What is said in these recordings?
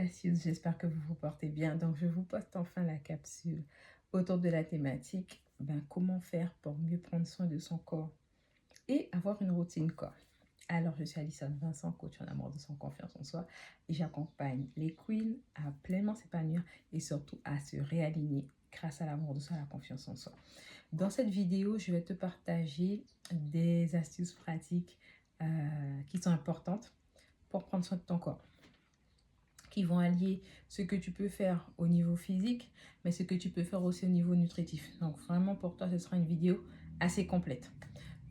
astuces, j'espère que vous vous portez bien. Donc, je vous poste enfin la capsule autour de la thématique comment faire pour mieux prendre soin de son corps et avoir une routine corps. Alors, je suis Alison Vincent, coach en amour de son confiance en soi, et j'accompagne les queens à pleinement s'épanouir et surtout à se réaligner grâce à l'amour de soi et à la confiance en soi. Dans cette vidéo, je vais te partager des astuces pratiques qui sont importantes pour prendre soin de ton corps, qui vont allier ce que tu peux faire au niveau physique, mais ce que tu peux faire aussi au niveau nutritif. Donc vraiment pour toi, ce sera une vidéo assez complète.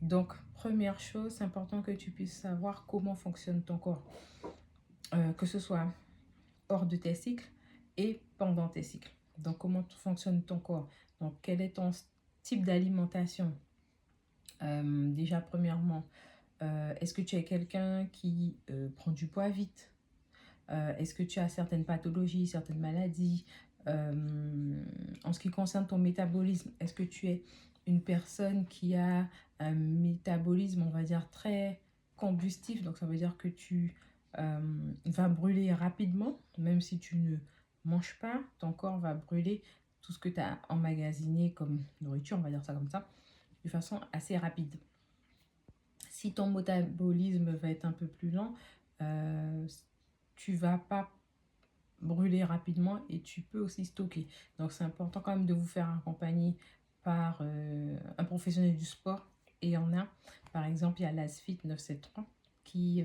Donc première chose, c'est important que tu puisses savoir comment fonctionne ton corps, que ce soit hors de tes cycles et pendant tes cycles. Donc comment fonctionne ton corps, donc quel est ton type d'alimentation. Déjà premièrement, est-ce que tu es quelqu'un qui prend du poids vite? Est-ce que tu as certaines pathologies, certaines maladies? En ce qui concerne ton métabolisme, est-ce que tu es une personne qui a un métabolisme, on va dire, très combustif? Donc, ça veut dire que tu vas brûler rapidement, même si tu ne manges pas, ton corps va brûler tout ce que tu as emmagasiné comme nourriture, on va dire ça comme ça, de façon assez rapide. Si ton métabolisme va être un peu plus lent, tu vas pas brûler rapidement et tu peux aussi stocker. Donc c'est important quand même de vous faire accompagner par un professionnel du sport. Et il y en a, par exemple, il y a l'ASFIT 973 qui,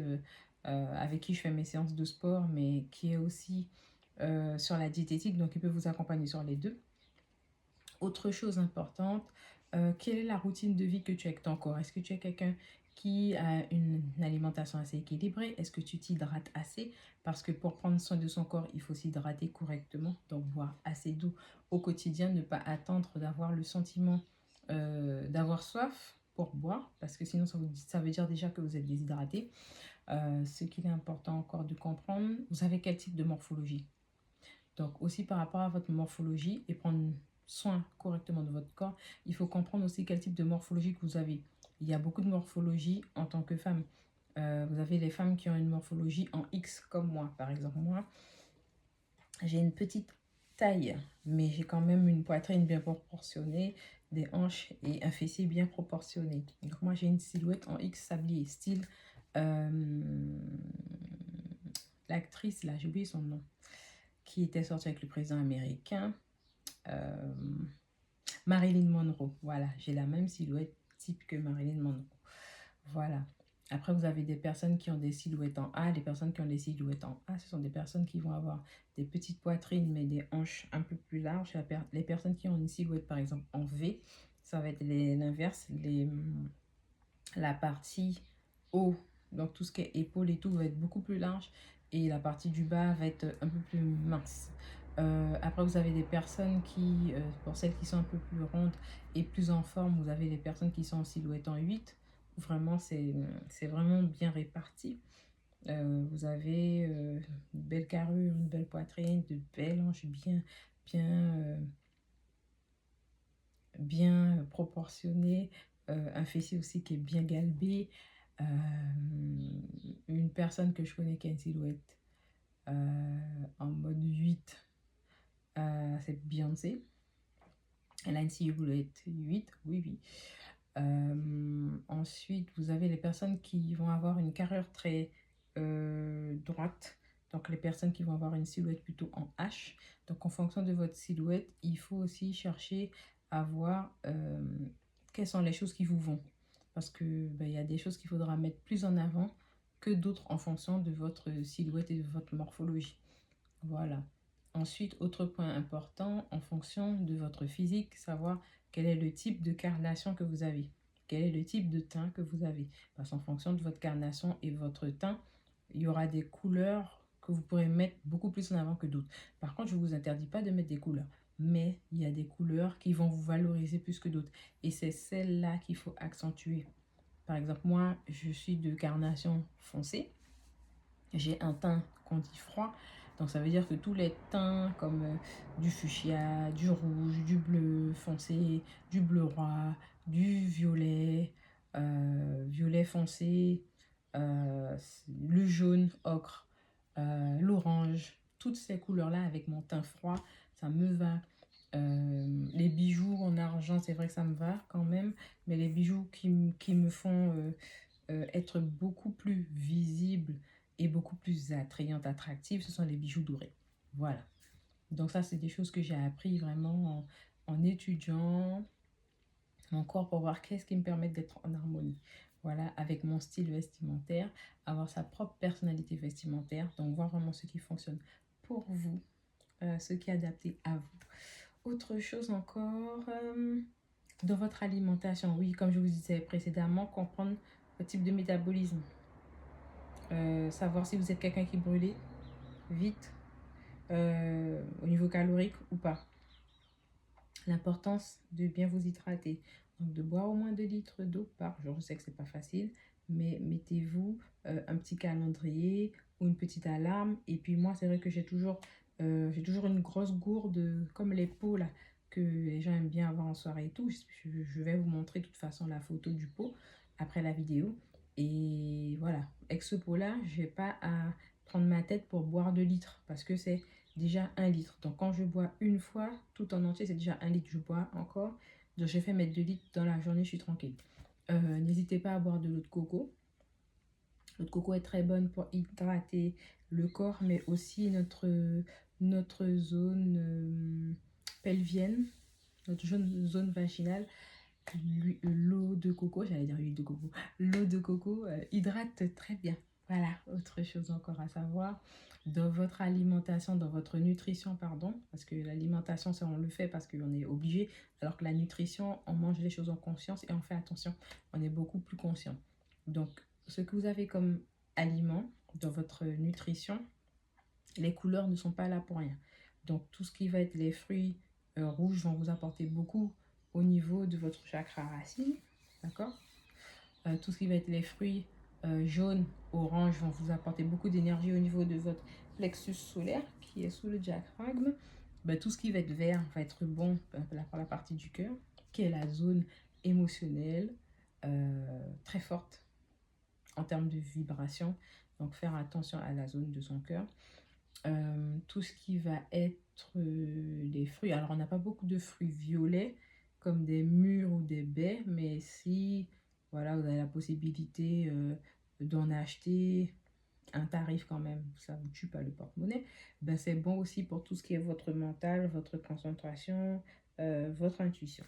avec qui je fais mes séances de sport, mais qui est aussi sur la diététique, donc il peut vous accompagner sur les deux. Autre chose importante, quelle est la routine de vie que tu as avec ton corps? Est-ce que tu es quelqu'un qui a une alimentation assez équilibrée? Est-ce que tu t'hydrates assez? Parce que pour prendre soin de son corps, il faut s'hydrater correctement, donc boire assez d'eau au quotidien, ne pas attendre d'avoir le sentiment d'avoir soif pour boire, parce que sinon ça veut dire déjà que vous êtes déshydraté. Ce qu'il est important encore de comprendre, vous avez quel type de morphologie? Donc aussi par rapport à votre morphologie et prendre soin correctement de votre corps, il faut comprendre aussi quel type de morphologie que vous avez. Il y a beaucoup de morphologie en tant que femme. Vous avez les femmes qui ont une morphologie en X comme moi. Par exemple, moi, j'ai une petite taille, mais j'ai quand même une poitrine bien proportionnée, des hanches et un fessier bien proportionné. Donc moi, j'ai une silhouette en X sablier, style l'actrice, là, j'ai oublié son nom, qui était sortie avec le président américain, Marilyn Monroe. Voilà, j'ai la même silhouette type que Marilyn Monroe. Voilà. Après, vous avez des personnes qui ont des silhouettes en A. Les personnes qui ont des silhouettes en A, ce sont des personnes qui vont avoir des petites poitrines, mais des hanches un peu plus larges. Les personnes qui ont une silhouette, par exemple, en V, ça va être l'inverse. La partie haut, donc tout ce qui est épaule et tout, va être beaucoup plus large. Et la partie du bas va être un peu plus mince. Après, vous avez des personnes qui, pour celles qui sont un peu plus rondes et plus en forme, vous avez des personnes qui sont en silhouette en 8. Vraiment, c'est vraiment bien réparti. Vous avez une belle carrure, une belle poitrine, de belles hanches bien proportionnées, un fessier aussi qui est bien galbé. Une personne que je connais qui a une silhouette en mode 8, c'est Beyoncé. Elle a une silhouette 8, oui, oui. Ensuite, vous avez les personnes qui vont avoir une carrure très droite. Donc, les personnes qui vont avoir une silhouette plutôt en H. Donc, en fonction de votre silhouette, il faut aussi chercher à voir quelles sont les choses qui vous vont. Parce que il y a des choses qu'il faudra mettre plus en avant que d'autres en fonction de votre silhouette et de votre morphologie. Voilà. Ensuite, autre point important, en fonction de votre physique, savoir quel est le type de carnation que vous avez. Quel est le type de teint que vous avez. Parce qu'en fonction de votre carnation et votre teint, il y aura des couleurs que vous pourrez mettre beaucoup plus en avant que d'autres. Par contre, je ne vous interdis pas de mettre des couleurs. Mais il y a des couleurs qui vont vous valoriser plus que d'autres. Et c'est celles-là qu'il faut accentuer. Par exemple, moi, je suis de carnation foncée. J'ai un teint qu'on dit froid. Donc ça veut dire que tous les teints comme du fuchsia, du rouge, du bleu foncé, du bleu roi, du violet, violet foncé, le jaune ocre, l'orange, toutes ces couleurs-là avec mon teint froid, ça me va. Les bijoux en argent, c'est vrai que ça me va quand même, mais les bijoux qui me font être beaucoup plus visible et beaucoup plus attrayante, attractive, ce sont les bijoux dorés. Voilà. Donc ça, c'est des choses que j'ai appris vraiment en étudiant encore pour voir qu'est-ce qui me permet d'être en harmonie. Voilà, avec mon style vestimentaire, avoir sa propre personnalité vestimentaire, donc voir vraiment ce qui fonctionne pour vous, ce qui est adapté à vous. Autre chose encore, dans votre alimentation, oui, comme je vous disais précédemment, comprendre le type de métabolisme. Savoir si vous êtes quelqu'un qui brûle vite au niveau calorique ou pas. L'importance de bien vous hydrater. Donc de boire au moins 2 litres d'eau par jour. Je sais que c'est pas facile, mais mettez-vous un petit calendrier ou une petite alarme. Et puis moi, c'est vrai que j'ai toujours une grosse gourde comme les pots là que les gens aiment bien avoir en soirée et tout. Je vais vous montrer de toute façon la photo du pot après la vidéo. Et voilà, avec ce pot-là, je n'ai pas à prendre ma tête pour boire 2 litres parce que c'est déjà 1 litre. Donc quand je bois une fois, tout en entier, c'est déjà 1 litre. Je bois encore. Donc je fais mettre 2 litres dans la journée, je suis tranquille. N'hésitez pas à boire de l'eau de coco. L'eau de coco est très bonne pour hydrater le corps, mais aussi notre zone pelvienne, notre zone vaginale. L'eau de coco, j'allais dire l'huile de coco, l'eau de coco hydrate très bien. Voilà, autre chose encore à savoir. Dans votre alimentation, dans votre nutrition, pardon, parce que l'alimentation, ça on le fait parce qu'on est obligé, alors que la nutrition, on mange les choses en conscience et on fait attention, on est beaucoup plus conscient. Donc, ce que vous avez comme aliment dans votre nutrition, les couleurs ne sont pas là pour rien. Donc, tout ce qui va être les fruits rouges vont vous apporter beaucoup au niveau de votre chakra racine, d'accord. Tout ce qui va être les fruits jaunes, oranges vont vous apporter beaucoup d'énergie au niveau de votre plexus solaire qui est sous le diaphragme. Tout ce qui va être vert va être bon pour la partie du cœur, qui est la zone émotionnelle très forte en termes de vibration. Donc faire attention à la zone de son cœur. Tout ce qui va être les fruits. Alors, on n'a pas beaucoup de fruits violets comme des mûres ou des baies, mais si voilà, vous avez la possibilité d'en acheter un tarif quand même, ça ne vous tue pas le porte-monnaie, c'est bon aussi pour tout ce qui est votre mental, votre concentration, votre intuition.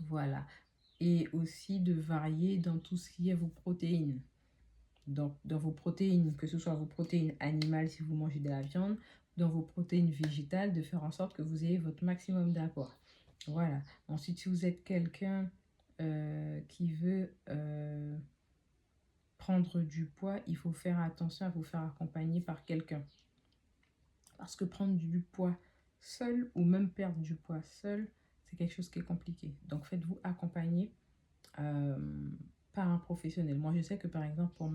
Voilà. Et aussi de varier dans tout ce qui est vos protéines. Donc, dans vos protéines, que ce soit vos protéines animales si vous mangez de la viande, dans vos protéines végétales, de faire en sorte que vous ayez votre maximum d'apport. Voilà. Ensuite, si vous êtes quelqu'un qui veut prendre du poids, il faut faire attention à vous faire accompagner par quelqu'un. Parce que prendre du poids seul ou même perdre du poids seul, c'est quelque chose qui est compliqué. Donc, faites-vous accompagner par un professionnel. Moi, je sais que par exemple, pour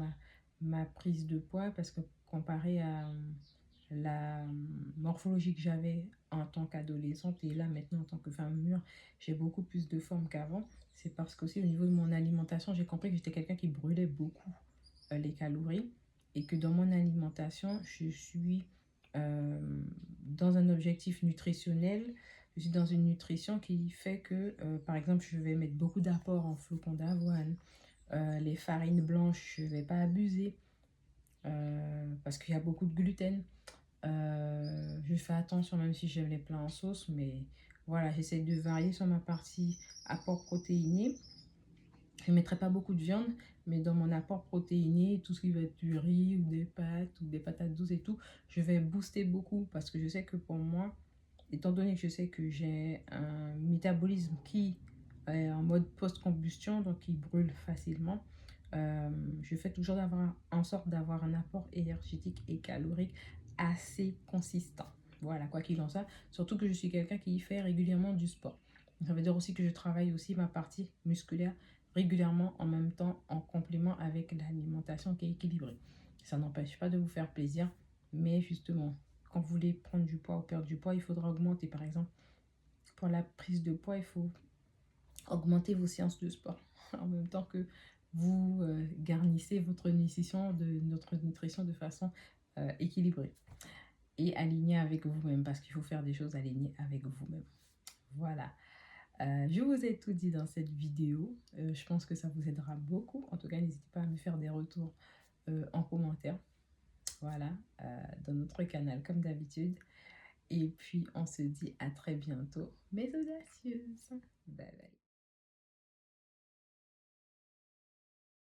ma prise de poids, parce que comparé à la morphologie que j'avais en tant qu'adolescente et là maintenant en tant que femme mûre, j'ai beaucoup plus de forme qu'avant. C'est parce qu'aussi au niveau de mon alimentation, j'ai compris que j'étais quelqu'un qui brûlait beaucoup les calories et que dans mon alimentation, je suis dans un objectif nutritionnel. Je suis dans une nutrition qui fait que, par exemple, je vais mettre beaucoup d'apports en flocons d'avoine. Les farines blanches, je ne vais pas abuser parce qu'il y a beaucoup de gluten. Je fais attention même si j'aime les plats en sauce, mais voilà, j'essaie de varier sur ma partie apport protéiné. Je ne mettrai pas beaucoup de viande, mais dans mon apport protéiné, tout ce qui va être du riz ou des pâtes ou des patates douces et tout, je vais booster beaucoup parce que je sais que pour moi, étant donné que je sais que j'ai un métabolisme qui est en mode post-combustion, donc qui brûle facilement, je fais toujours en sorte d'avoir un apport énergétique et calorique assez consistant. Voilà, quoi qu'il en soit. Surtout que je suis quelqu'un qui fait régulièrement du sport. Ça veut dire aussi que je travaille aussi ma partie musculaire régulièrement en même temps en complément avec l'alimentation qui est équilibrée. Ça n'empêche pas de vous faire plaisir, mais justement, quand vous voulez prendre du poids ou perdre du poids, il faudra augmenter. Par exemple, pour la prise de poids, il faut augmenter vos séances de sport en même temps que vous garnissez votre nutrition de façon équilibrée. et aligné avec vous-même, parce qu'il faut faire des choses alignées avec vous-même. Voilà. Je vous ai tout dit dans cette vidéo. Je pense que ça vous aidera beaucoup. En tout cas, n'hésitez pas à me faire des retours en commentaire. Voilà, dans notre canal comme d'habitude. Et puis, on se dit à très bientôt, mes audacieuses. Bye bye.